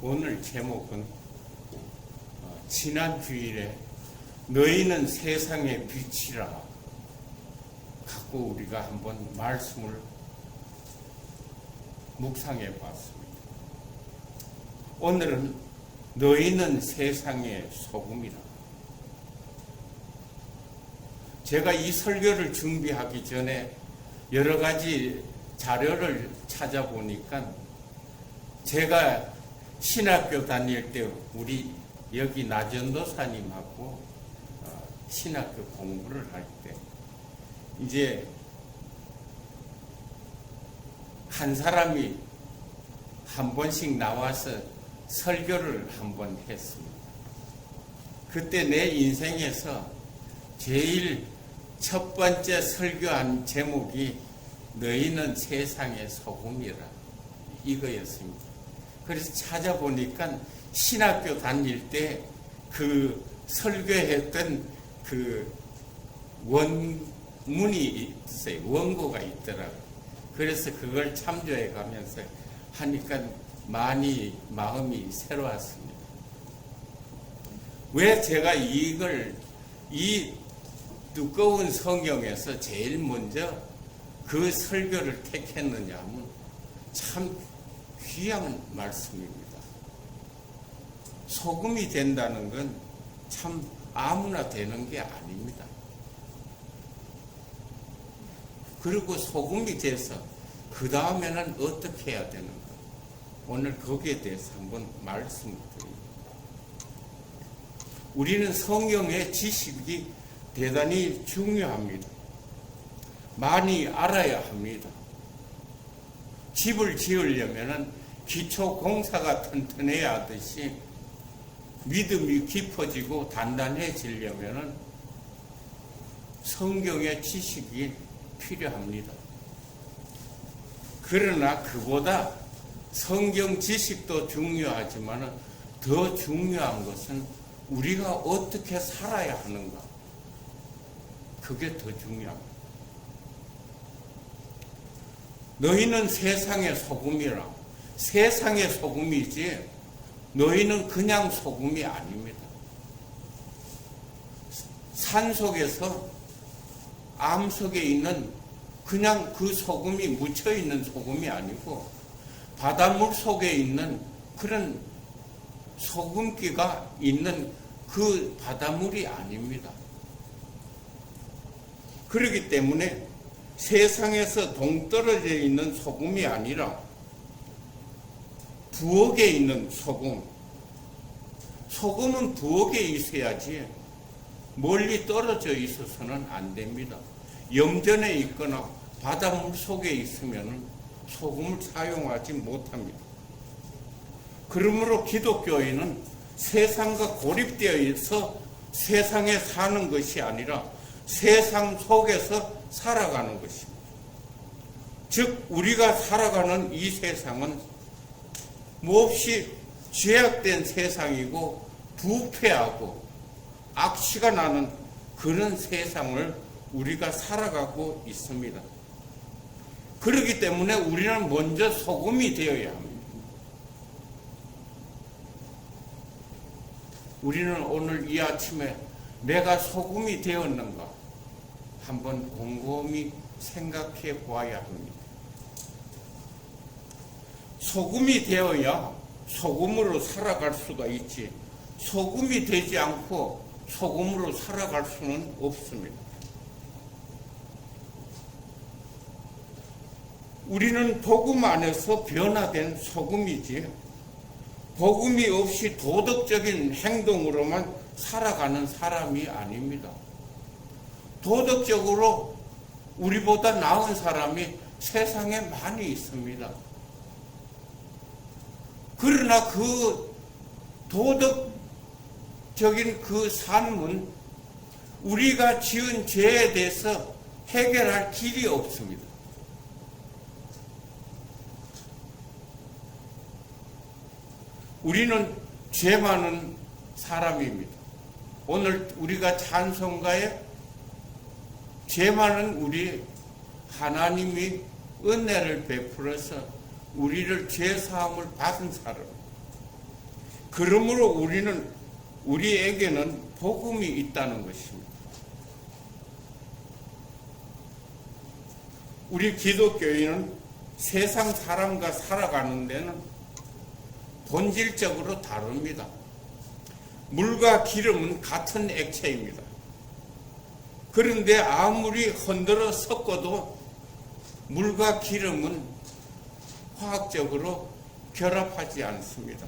오늘 제목은 지난 주일에 너희는 세상의 빛이라 갖고 우리가 한번 말씀을 묵상해 봤습니다. 오늘은 너희는 세상의 소금이라. 제가 이 설교를 준비하기 전에 여러 가지 자료를 찾아보니까 제가 신학교 다닐 때 우리 여기 나전도사님하고 신학교 공부를 할 때 이제 한 사람이 한 번씩 나와서 설교를 한 번 했습니다. 그때 내 인생에서 제일 첫 번째 설교한 제목이 너희는 세상의 소금이라 이거였습니다. 그래서 찾아보니까 신학교 다닐 때 그 설교했던 그 원문이 있어요. 원고가 있더라고요. 그래서 그걸 참조해 가면서 하니까 많이 마음이 새로웠습니다. 왜 제가 이 두꺼운 성경에서 제일 먼저 그 설교를 택했느냐 하면 참 귀한 말씀입니다. 소금이 된다는 건 참 아무나 되는 게 아닙니다. 그리고 소금이 돼서 그 다음에는 어떻게 해야 되는가? 오늘 거기에 대해서 한번 말씀을 드립니다. 우리는 성경의 지식이 대단히 중요합니다. 많이 알아야 합니다. 집을 지으려면 기초 공사가 튼튼해야 하듯이 믿음이 깊어지고 단단해지려면 성경의 지식이 필요합니다. 그러나 그보다 성경 지식도 중요하지만 더 중요한 것은 우리가 어떻게 살아야 하는가. 그게 더 중요합니다. 너희는 세상의 소금이라. 세상의 소금이지 너희는 그냥 소금이 아닙니다. 산 속에서 암 속에 있는 그냥 그 소금이 묻혀있는 소금이 아니고 바닷물 속에 있는 그런 소금기가 있는 그 바닷물이 아닙니다. 그렇기 때문에 세상에서 동떨어져 있는 소금이 아니라 부엌에 있는 소금. 소금은 부엌에 있어야지 멀리 떨어져 있어서는 안 됩니다. 염전에 있거나 바닷물 속에 있으면 소금을 사용하지 못합니다. 그러므로 기독교인은 세상과 고립되어 있어 세상에 사는 것이 아니라 세상 속에서 살아가는 것입니다. 즉 우리가 살아가는 이 세상은 몹시 죄악된 세상이고 부패하고 악취가 나는 그런 세상을 우리가 살아가고 있습니다. 그렇기 때문에 우리는 먼저 소금이 되어야 합니다. 우리는 오늘 이 아침에 내가 소금이 되었는가 한번 곰곰이 생각해 보아야 합니다. 소금이 되어야 소금으로 살아갈 수가 있지 소금이 되지 않고 소금으로 살아갈 수는 없습니다. 우리는 복음 안에서 변화된 소금이지 복음이 없이 도덕적인 행동으로만 살아가는 사람이 아닙니다. 도덕적으로 우리보다 나은 사람이 세상에 많이 있습니다. 그러나 그 도덕적인 그 삶은 우리가 지은 죄에 대해서 해결할 길이 없습니다. 우리는 죄 많은 사람입니다. 오늘 우리가 찬송가에 죄 많은 우리 하나님이 은혜를 베풀어서 우리를 죄사함을 받은 사람, 그러므로 우리에게는 복음이 있다는 것입니다. 우리 기독교인은 세상 사람과 살아가는 데는 본질적으로 다릅니다. 물과 기름은 같은 액체입니다. 그런데 아무리 흔들어 섞어도 물과 기름은 화학적으로 결합하지 않습니다.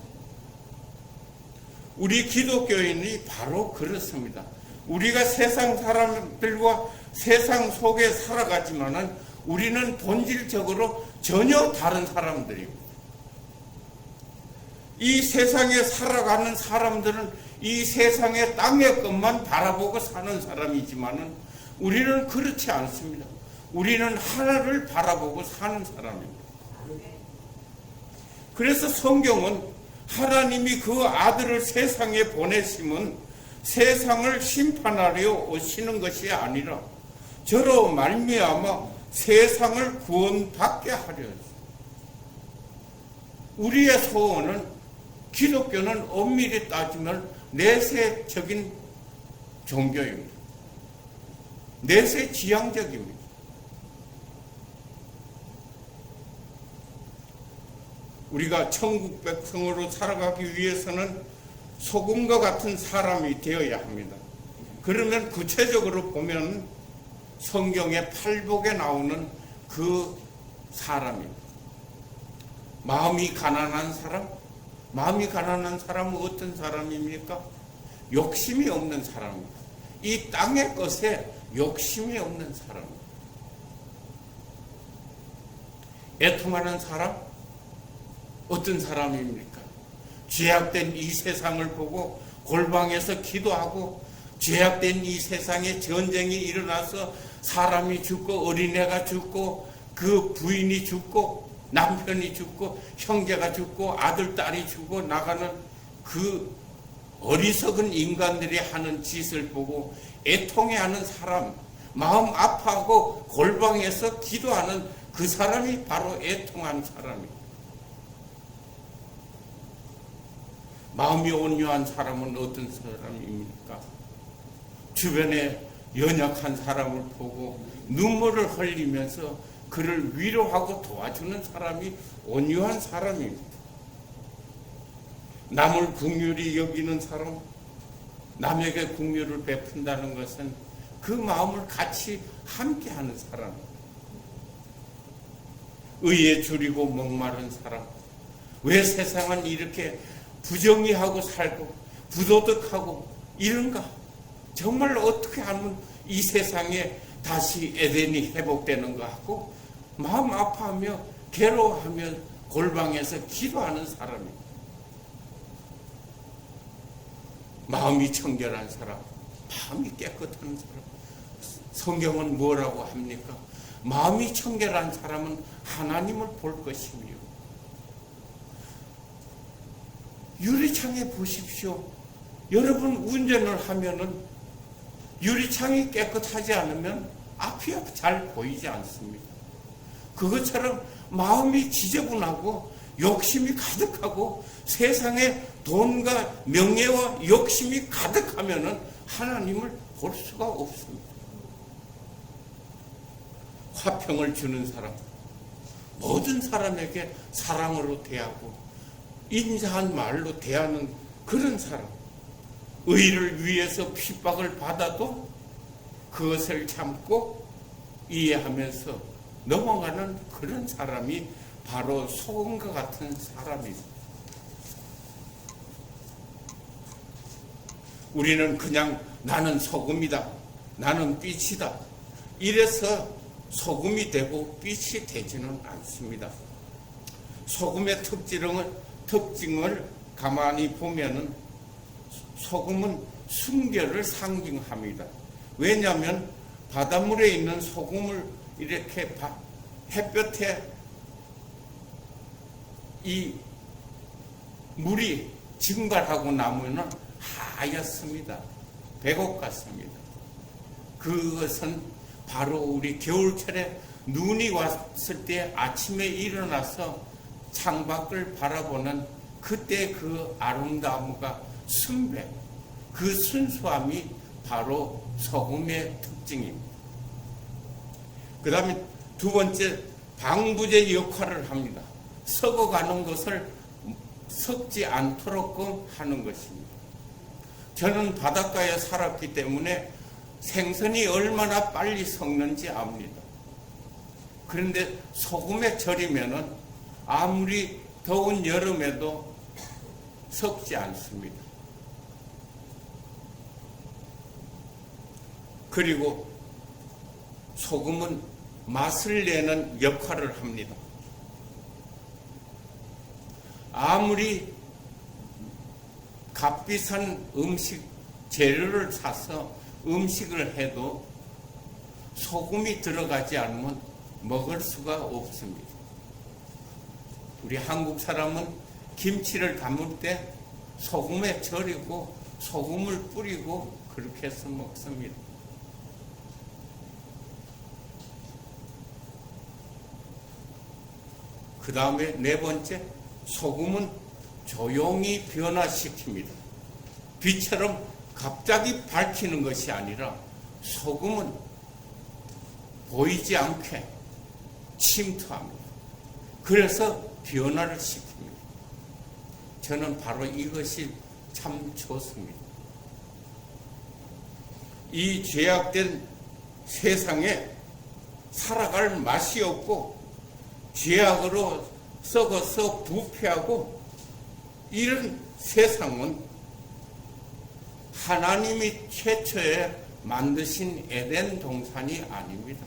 우리 기독교인이 바로 그렇습니다. 우리가 세상 사람들과 세상 속에 살아가지만은 우리는 본질적으로 전혀 다른 사람들입니다. 이 세상에 살아가는 사람들은 이 세상의 땅의 것만 바라보고 사는 사람이지만은 우리는 그렇지 않습니다. 우리는 하나를 바라보고 사는 사람입니다. 그래서 성경은 하나님이 그 아들을 세상에 보내심은 세상을 심판하려 오시는 것이 아니라 저로 말미암아 세상을 구원받게 하려 했습니다. 우리의 소원은, 기독교는 엄밀히 따지면 내세적인 종교입니다. 내세 지향적입니다. 우리가 천국 백성으로 살아가기 위해서는 소금과 같은 사람이 되어야 합니다. 그러면 구체적으로 보면 성경의 팔복에 나오는 그 사람입니다. 마음이 가난한 사람? 마음이 가난한 사람은 어떤 사람입니까? 욕심이 없는 사람입니다. 이 땅의 것에 욕심이 없는 사람입니다. 애통하는 사람? 어떤 사람입니까? 죄악된 이 세상을 보고 골방에서 기도하고 죄악된 이 세상에 전쟁이 일어나서 사람이 죽고 어린애가 죽고 그 부인이 죽고 남편이 죽고 형제가 죽고 아들 딸이 죽고 나가는 그 어리석은 인간들이 하는 짓을 보고 애통해하는 사람, 마음 아파하고 골방에서 기도하는 그 사람이 바로 애통한 사람입니다. 마음이 온유한 사람은 어떤 사람입니까? 주변에 연약한 사람을 보고 눈물을 흘리면서 그를 위로하고 도와주는 사람이 온유한 사람입니다. 남을 긍휼히 여기는 사람, 남에게 긍휼을 베푼다는 것은 그 마음을 같이 함께하는 사람, 의에 줄이고 목마른 사람. 왜 세상은 이렇게 부정의하고 살고 부도덕하고 이런가? 정말 어떻게 하면 이 세상에 다시 에덴이 회복되는가 하고 마음 아파하며 괴로워하며 골방에서 기도하는 사람입니다. 마음이 청결한 사람, 마음이 깨끗한 사람. 성경은 뭐라고 합니까? 마음이 청결한 사람은 하나님을 볼 것이며. 유리창에 보십시오. 여러분 운전을 하면은 유리창이 깨끗하지 않으면 앞이 잘 보이지 않습니다. 그것처럼 마음이 지저분하고 욕심이 가득하고 세상에 돈과 명예와 욕심이 가득하면은 하나님을 볼 수가 없습니다. 화평을 주는 사람, 모든 사람에게 사랑으로 대하고 인자한 말로 대하는 그런 사람, 의를 위해서 핍박을 받아도 그것을 참고 이해하면서 넘어가는 그런 사람이 바로 소금과 같은 사람입니다. 우리는 그냥 나는 소금이다, 나는 빛이다, 이래서 소금이 되고 빛이 되지는 않습니다. 소금의 특징을 가만히 보면은 소금은 순결을 상징합니다. 왜냐하면 바닷물에 있는 소금을 이렇게 햇볕에 이 물이 증발하고 나면은 하얗습니다. 백옥 같습니다. 그것은 바로 우리 겨울철에 눈이 왔을 때 아침에 일어나서 창밖을 바라보는 그때 그 아름다움과 순백, 그 순수함이 바로 소금의 특징입니다. 그 다음에 두 번째, 방부제 역할을 합니다. 썩어가는 것을 썩지 않도록 하는 것입니다. 저는 바닷가에 살았기 때문에 생선이 얼마나 빨리 썩는지 압니다. 그런데 소금에 절이면은 아무리 더운 여름에도 썩지 않습니다. 그리고 소금은 맛을 내는 역할을 합니다. 아무리 값비싼 음식 재료를 사서 음식을 해도 소금이 들어가지 않으면 먹을 수가 없습니다. 우리 한국 사람은 김치를 담을 때 소금에 절이고 소금을 뿌리고 그렇게 해서 먹습니다. 그 다음에 네 번째, 소금은 조용히 변화시킵니다. 빛처럼 갑자기 밝히는 것이 아니라 소금은 보이지 않게 침투합니다. 그래서 변화를 시킵니다. 저는 바로 이것이 참 좋습니다. 이 죄악된 세상에 살아갈 맛이 없고 죄악으로 썩어서 부패하고 이런 세상은 하나님이 최초에 만드신 에덴 동산이 아닙니다.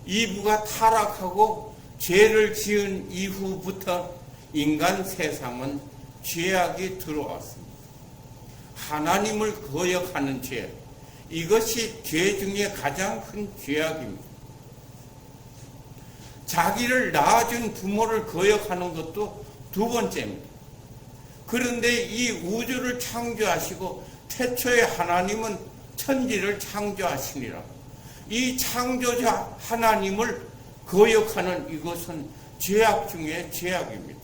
이브가 타락하고 죄를 지은 이후부터 인간 세상은 죄악이 들어왔습니다. 하나님을 거역하는 죄, 이것이 죄 중에 가장 큰 죄악입니다. 자기를 낳아준 부모를 거역하는 것도 두 번째입니다. 그런데 이 우주를 창조하시고 태초에 하나님은 천지를 창조하시니라. 이 창조자 하나님을 거역하는 이것은 죄악 중에 죄악입니다.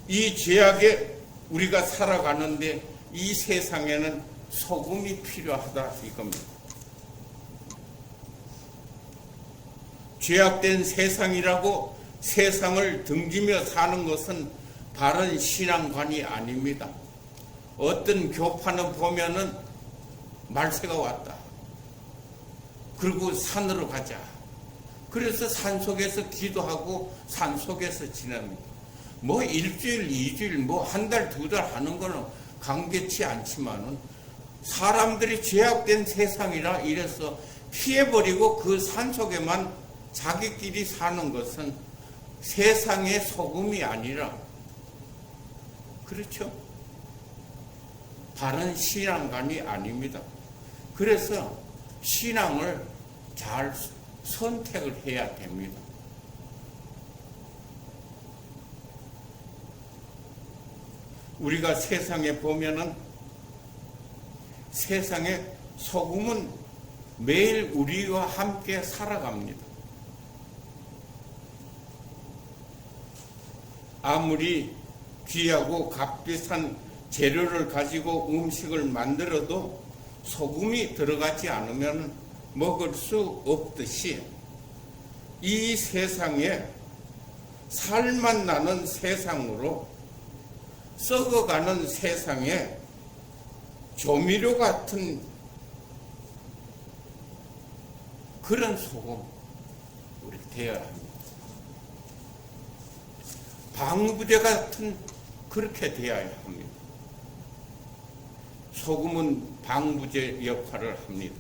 이 죄악에 우리가 살아가는데 이 세상에는 소금이 필요하다 이겁니다. 죄악된 세상이라고 세상을 등지며 사는 것은 바른 신앙관이 아닙니다. 어떤 교파는 보면은 말세가 왔다. 그리고 산으로 가자. 그래서 산속에서 기도하고 산속에서 지냅니다. 뭐 일주일, 이주일, 뭐 한 달, 두 달 하는 거는 강개치 않지만은 사람들이 죄악된 세상이라 이래서 피해버리고 그 산속에만 자기끼리 사는 것은 세상의 소금이 아니라, 그렇죠? 바른 신앙관이 아닙니다. 그래서 신앙을 잘 선택을 해야 됩니다. 우리가 세상에 보면은 세상에 소금은 매일 우리와 함께 살아갑니다. 아무리 귀하고 값비싼 재료를 가지고 음식을 만들어도 소금이 들어가지 않으면 먹을 수 없듯이 이 세상에 살만 나는 세상으로 썩어가는 세상에 조미료 같은 그런 소금 우리 되어야 합니다. 방부제 같은 그렇게 되어야 합니다. 소금은 방부제 역할을 합니다.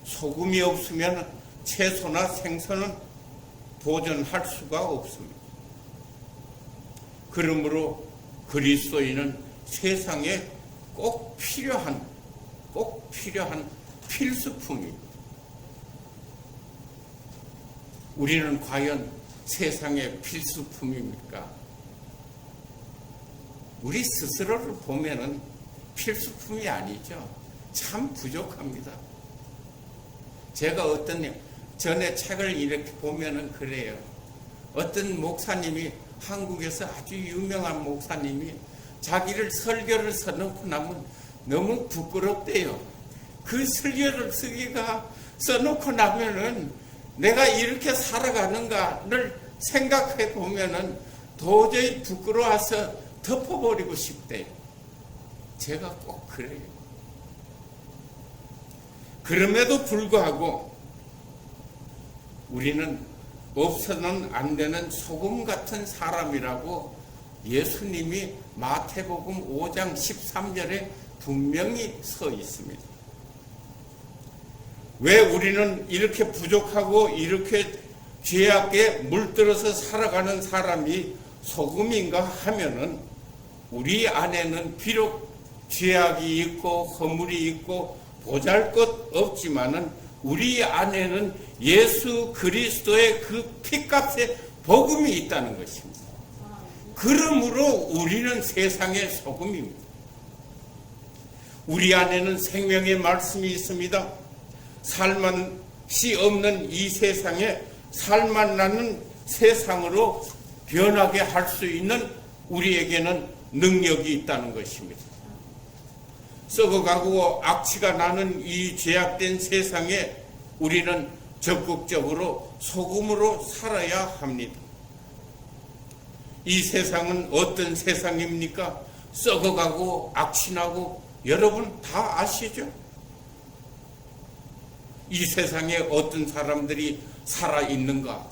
소금이 없으면 채소나 생선은 보존할 수가 없습니다. 그러므로 그리스도인은 세상에 꼭 필요한 필수품입니다. 우리는 과연 세상의 필수품입니까? 우리 스스로를 보면은 필수품이 아니죠. 참 부족합니다. 제가 전에 책을 이렇게 보면은 그래요. 어떤 목사님이, 한국에서 아주 유명한 목사님이 자기를 설교를 써놓고 나면 너무 부끄럽대요. 그 설교를 쓰기가 써놓고 나면은 내가 이렇게 살아가는가를 생각해 보면은 도저히 부끄러워서 덮어버리고 싶대요. 제가 꼭 그래요. 그럼에도 불구하고 우리는 없어서는 안 되는 소금 같은 사람이라고 예수님이 마태복음 5장 13절에 분명히 서 있습니다. 왜 우리는 이렇게 부족하고 이렇게 죄악에 물들어서 살아가는 사람이 소금인가 하면은, 우리 안에는 비록 죄악이 있고 허물이 있고 보잘것 없지만은 우리 안에는 예수 그리스도의 그 피값의 복음이 있다는 것입니다. 그러므로 우리는 세상의 소금입니다. 우리 안에는 생명의 말씀이 있습니다. 살맛이 없는 이 세상에 살맛 나는 세상으로 변하게 할 수 있는 우리에게는 능력이 있다는 것입니다. 썩어가고 악취가 나는 이 죄악된 세상에 우리는 적극적으로 소금으로 살아야 합니다. 이 세상은 어떤 세상입니까? 썩어가고 악취나고 여러분 다 아시죠? 이 세상에 어떤 사람들이 살아있는가?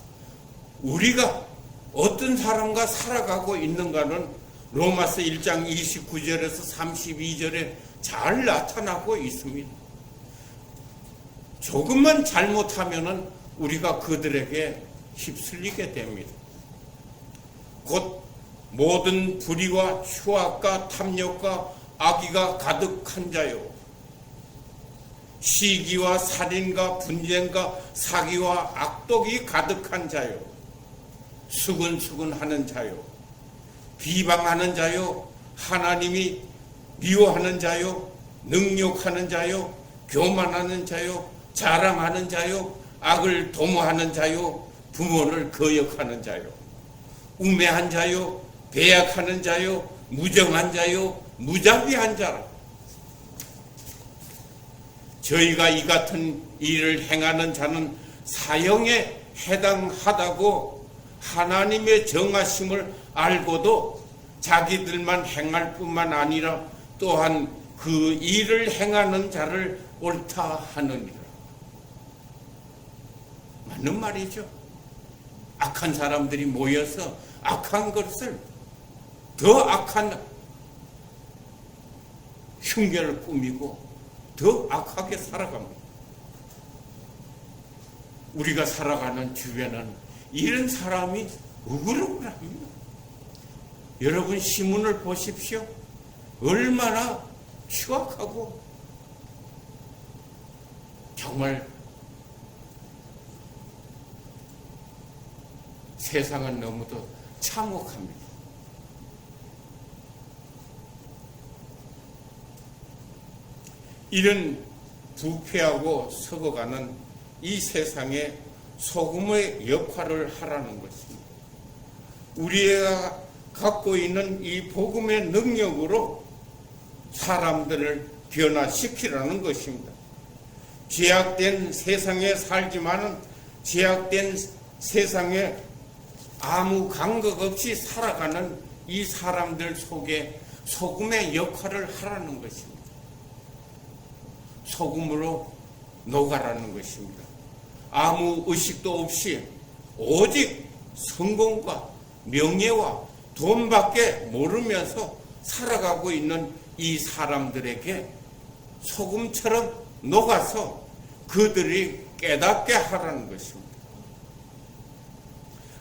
우리가 어떤 사람과 살아가고 있는가는 로마서 1장 29절에서 32절에 잘 나타나고 있습니다. 조금만 잘못하면은 우리가 그들에게 휩쓸리게 됩니다. 곧 모든 불의와 추악과 탐욕과 악의가 가득한 자요, 시기와 살인과 분쟁과 사기와 악독이 가득한 자요, 수근수근하는 자요, 비방하는 자요, 하나님이 미워하는 자요, 능욕하는 자요, 교만하는 자요, 자랑하는 자요, 악을 도모하는 자요, 부모를 거역하는 자요, 우매한 자요, 배약하는 자요, 무정한 자요, 무자비한 자라. 저희가 이 같은 일을 행하는 자는 사형에 해당하다고 하나님의 정하심을 알고도 자기들만 행할 뿐만 아니라 또한 그 일을 행하는 자를 옳다 하느니라. 맞는 말이죠. 악한 사람들이 모여서 악한 것을, 더 악한 흉계를 꾸미고 더 악하게 살아갑니다. 우리가 살아가는 주변은 이런 사람이 우글우글합니다. 여러분 신문을 보십시오. 얼마나 추악하고 정말 세상은 너무도 참혹합니다. 이런 부패하고 썩어가는 이 세상에 소금의 역할을 하라는 것입니다. 우리가 갖고 있는 이 복음의 능력으로 사람들을 변화시키라는 것입니다. 죄악된 세상에 살지만은 죄악된 세상에 아무 감각 없이 살아가는 이 사람들 속에 소금의 역할을 하라는 것입니다. 소금으로 녹아라는 것입니다. 아무 의식도 없이 오직 성공과 명예와 돈밖에 모르면서 살아가고 있는 이 사람들에게 소금처럼 녹아서 그들이 깨닫게 하라는 것입니다.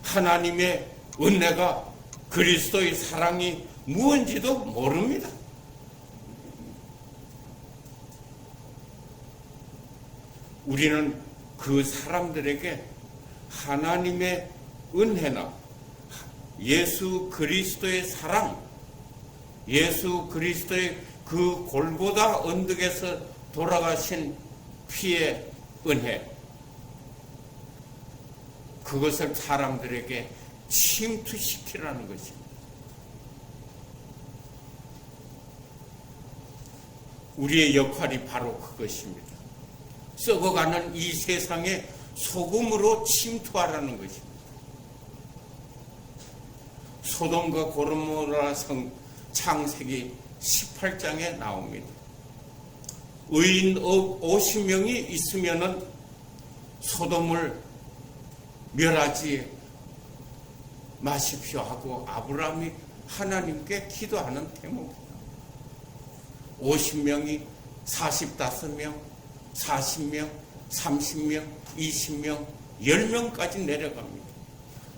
하나님의 은혜가, 그리스도의 사랑이 무엇인지도 모릅니다. 우리는 그 사람들에게 하나님의 은혜나 예수 그리스도의 사랑, 예수 그리스도의 그 골고다 언덕에서 돌아가신 피의 은혜, 그것을 사람들에게 침투시키라는 것입니다. 우리의 역할이 바로 그것입니다. 썩어가는 이 세상에 소금으로 침투하라는 것입니다. 소돔과 고모라 성 창세기 18장에 나옵니다. 의인 50명이 있으면은 소돔을 멸하지 마십시오 하고 아브라함이 하나님께 기도하는 대목입니다. 50명이 45명, 40명, 30명, 20명, 10명까지 내려갑니다.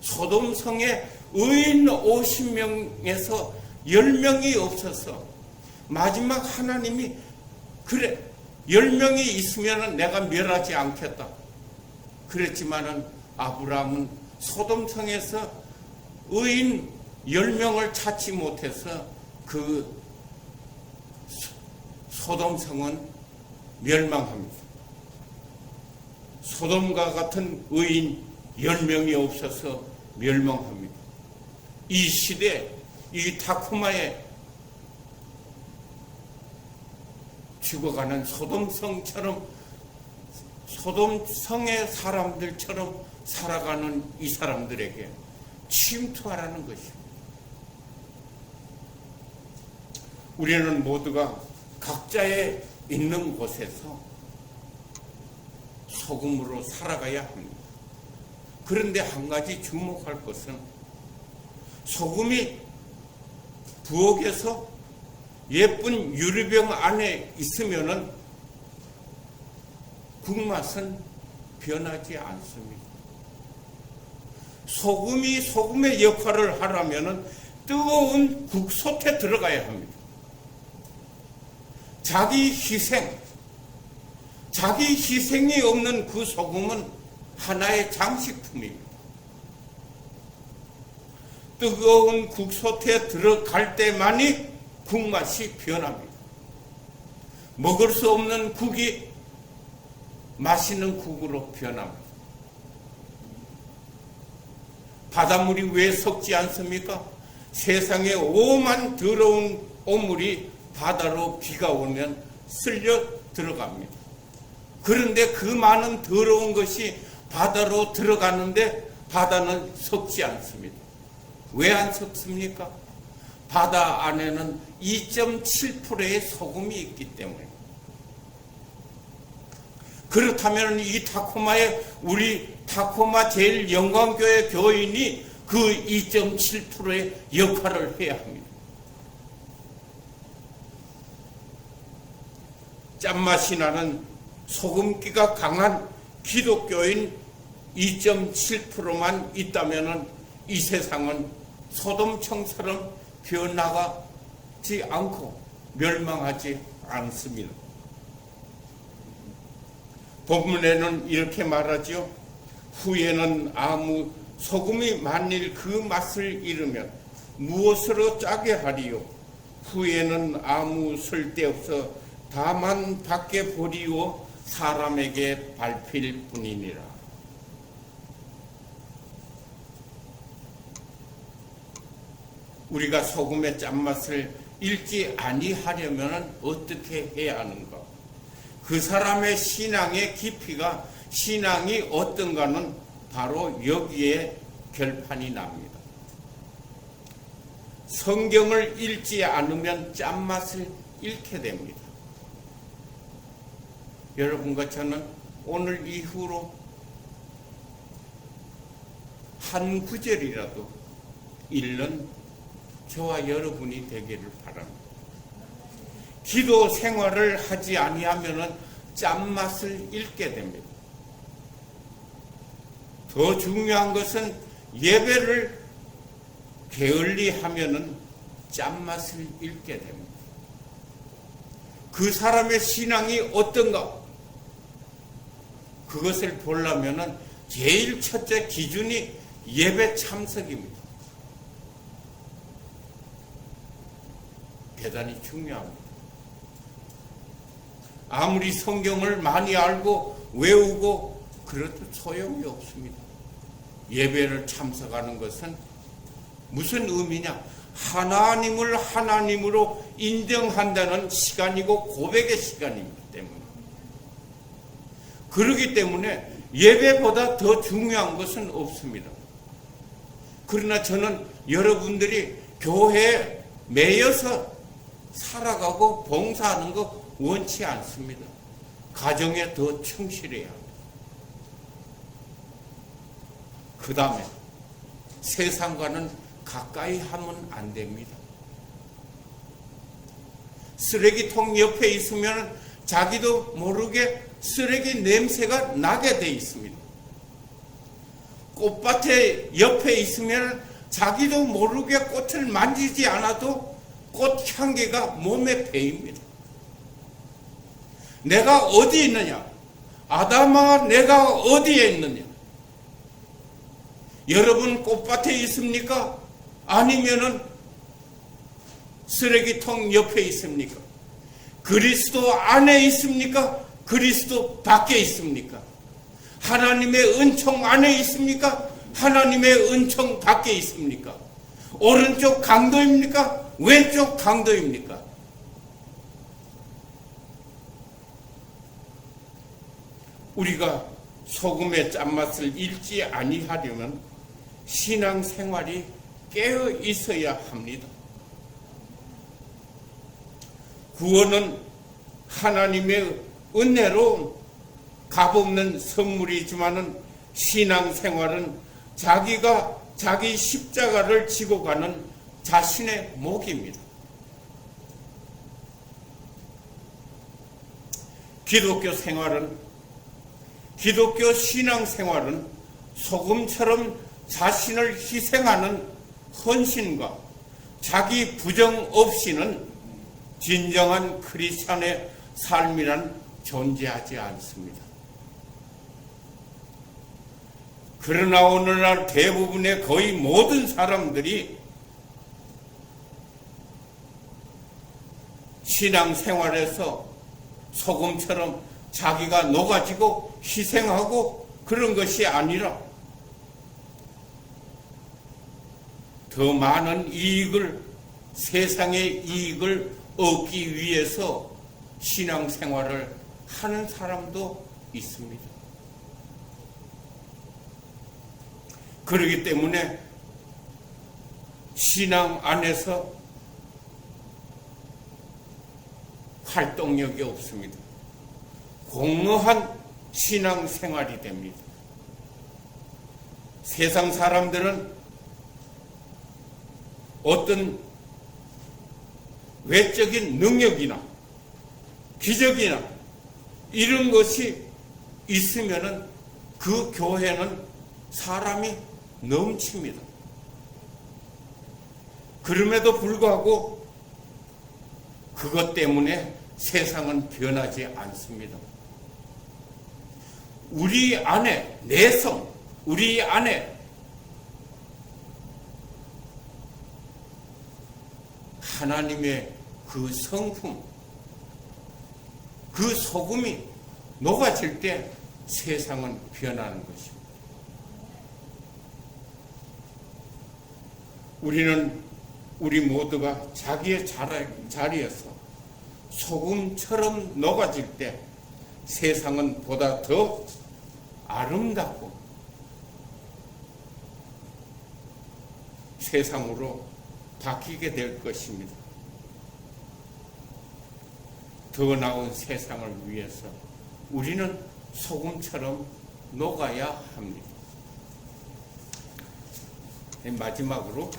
소돔성에 의인 50명에서 10명이 없어서 마지막 하나님이 그래 10명이 있으면 내가 멸하지 않겠다 그랬지만은 아브라함은 소돔성에서 의인 10명을 찾지 못해서 그 소돔성은 멸망합니다. 소돔과 같은 의인 10명이 없어서 멸망합니다. 이 시대, 이 타코마에 죽어가는 소돔성처럼, 소돔성의 사람들처럼 살아가는 이 사람들에게 침투하라는 것입니다. 우리는 모두가 각자의 있는 곳에서 소금으로 살아가야 합니다. 그런데 한 가지 주목할 것은 소금이 부엌에서 예쁜 유리병 안에 있으면은 국맛은 변하지 않습니다. 소금이 소금의 역할을 하려면은 뜨거운 국솥에 들어가야 합니다. 자기 희생이 없는 그 소금은 하나의 장식품입니다. 뜨거운 국솥에 들어갈 때만이 국맛이 변합니다. 먹을 수 없는 국이 맛있는 국으로 변합니다. 바닷물이 왜 썩지 않습니까? 세상에 오만 더러운 오물이 바다로 비가 오면 쓸려 들어갑니다. 그런데 그 많은 더러운 것이 바다로 들어가는데 바다는 썩지 않습니다. 왜 안 썩습니까? 바다 안에는 2.7%의 소금이 있기 때문에. 그렇다면 이 타코마에 우리 타코마 제일영광교회 교인이 그 2.7%의 역할을 해야 합니다. 짠맛이 나는 소금기가 강한 기독교인 2.7%만 있다면 이 세상은 소돔청처럼 변나가지 않고 멸망하지 않습니다. 본문에는 이렇게 말하죠. 후에는 아무 소금이 만일 그 맛을 잃으면 무엇으로 짜게 하리요? 후에는 아무 쓸데없어 다만 밖에 버리고 사람에게 밟힐 뿐이니라. 우리가 소금의 짠맛을 잃지 아니하려면 어떻게 해야 하는가? 그 사람의 신앙의 깊이가, 신앙이 어떤가는 바로 여기에 결판이 납니다. 성경을 읽지 않으면 짠맛을 잃게 됩니다. 여러분과 저는 오늘 이후로 한 구절이라도 읽는 저와 여러분이 되기를 바랍니다. 기도 생활을 하지 아니하면 짠맛을 잃게 됩니다. 더 중요한 것은 예배를 게을리 하면 짠맛을 잃게 됩니다. 그 사람의 신앙이 어떤가? 그것을 보려면 제일 첫째 기준이 예배 참석입니다. 대단히 중요합니다. 아무리 성경을 많이 알고 외우고 그래도 소용이 없습니다. 예배를 참석하는 것은 무슨 의미냐? 하나님을 하나님으로 인정한다는 시간이고 고백의 시간이기 때문에. 그렇기 때문에 예배보다 더 중요한 것은 없습니다. 그러나 저는 여러분들이 교회에 매여서 살아가고 봉사하는 거 원치 않습니다. 가정에 더 충실해야 합니다. 그 다음에 세상과는 가까이 하면 안 됩니다. 쓰레기통 옆에 있으면 자기도 모르게 쓰레기 냄새가 나게 돼 있습니다. 꽃밭에 옆에 있으면 자기도 모르게 꽃을 만지지 않아도 꽃 향기가 몸에 배입니다. 내가 어디 있느냐? 아담아, 내가 어디에 있느냐? 여러분 꽃밭에 있습니까? 아니면은 쓰레기통 옆에 있습니까? 그리스도 안에 있습니까? 그리스도 밖에 있습니까? 하나님의 은총 안에 있습니까? 하나님의 은총 밖에 있습니까? 오른쪽 강도입니까? 왼쪽 강도입니까? 우리가 소금의 짠맛을 잃지 아니하려면 신앙생활이 깨어 있어야 합니다. 구원은 하나님의 은혜로 값없는 선물이지만은 신앙생활은 자기가 자기 십자가를 지고 가는 자신의 몫입니다. 기독교 생활은, 기독교 신앙생활은 소금처럼 자신을 희생하는 헌신과 자기 부정 없이는 진정한 크리스찬의 삶이란 존재하지 않습니다. 그러나 오늘날 대부분의 거의 모든 사람들이 신앙생활에서 소금처럼 자기가 녹아지고 희생하고 그런 것이 아니라 더 많은 이익을, 세상의 이익을 얻기 위해서 신앙생활을 하는 사람도 있습니다. 그렇기 때문에 신앙 안에서 활동력이 없습니다. 공허한 신앙생활이 됩니다. 세상 사람들은 어떤 외적인 능력이나 기적이나 이런 것이 있으면은 그 교회는 사람이 넘칩니다. 그럼에도 불구하고 그것 때문에 세상은 변하지 않습니다. 우리 안에 내성, 우리 안에 하나님의 그 성품, 그 소금이 녹아질 때 세상은 변하는 것입니다. 우리 모두가 자기의 자리에서 소금처럼 녹아질 때 세상은 보다 더 아름답고 세상으로 바뀌게 될 것입니다. 더 나은 세상을 위해서 우리는 소금처럼 녹아야 합니다. 마지막으로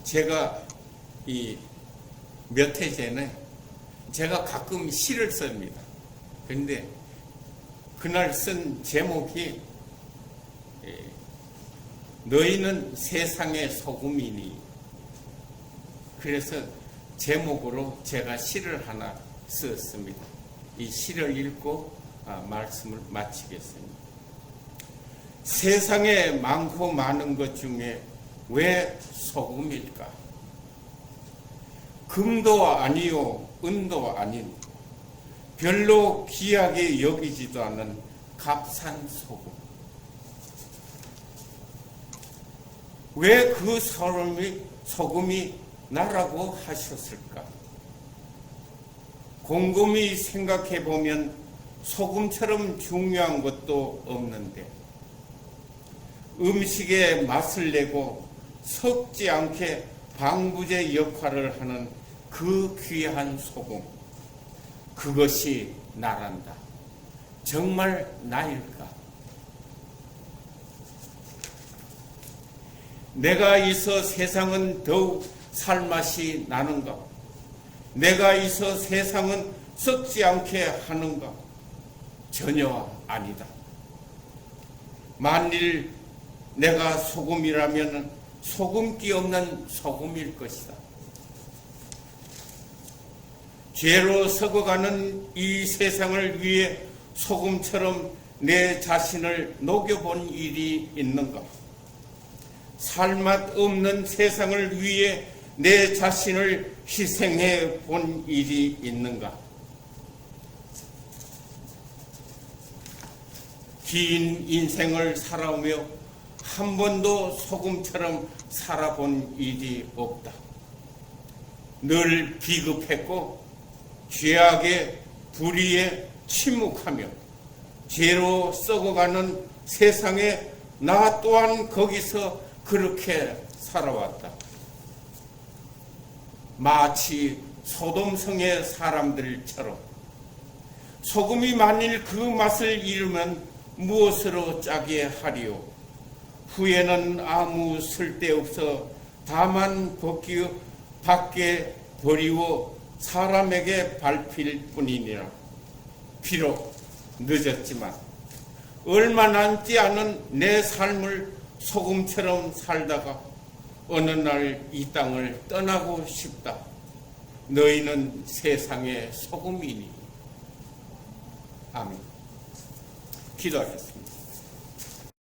제가 몇 해 전에 제가 가끔 시를 씁니다. 그런데 그날 쓴 제목이 너희는 세상의 소금이니, 그래서 제목으로 제가 시를 하나 썼습니다. 이 시를 읽고 말씀을 마치겠습니다. 세상에 많고 많은 것 중에 왜 소금일까? 금도 아니요 은도 아닌 별로 귀하게 여기지도 않은 값싼 소금. 왜 그 소금이 나라고 하셨을까? 곰곰이 생각해 보면 소금처럼 중요한 것도 없는데 음식에 맛을 내고 섞지 않게 방부제 역할을 하는 그 귀한 소금, 그것이 나란다. 정말 나일까? 내가 있어 세상은 더욱 살맛이 나는가? 내가 있어 세상은 썩지 않게 하는가? 전혀 아니다. 만일 내가 소금이라면 소금기 없는 소금일 것이다. 죄로 썩어가는 이 세상을 위해 소금처럼 내 자신을 녹여본 일이 있는가? 살맛 없는 세상을 위해 내 자신을 희생해 본 일이 있는가? 긴 인생을 살아오며 한 번도 소금처럼 살아본 일이 없다. 늘 비급했고 죄악의 불의에 침묵하며 죄로 썩어가는 세상에 나 또한 거기서 그렇게 살아왔다. 마치 소돔성의 사람들처럼 소금이 만일 그 맛을 잃으면 무엇으로 짜게 하리요? 후에는 아무 쓸데없어 다만 밖에 버리고 사람에게 밟힐 뿐이니라. 비록 늦었지만 얼마 남지 않은 내 삶을 소금처럼 살다가 어느 날 이 땅을 떠나고 싶다. 너희는 세상의 소금이니. 아멘. 기도하겠습니다.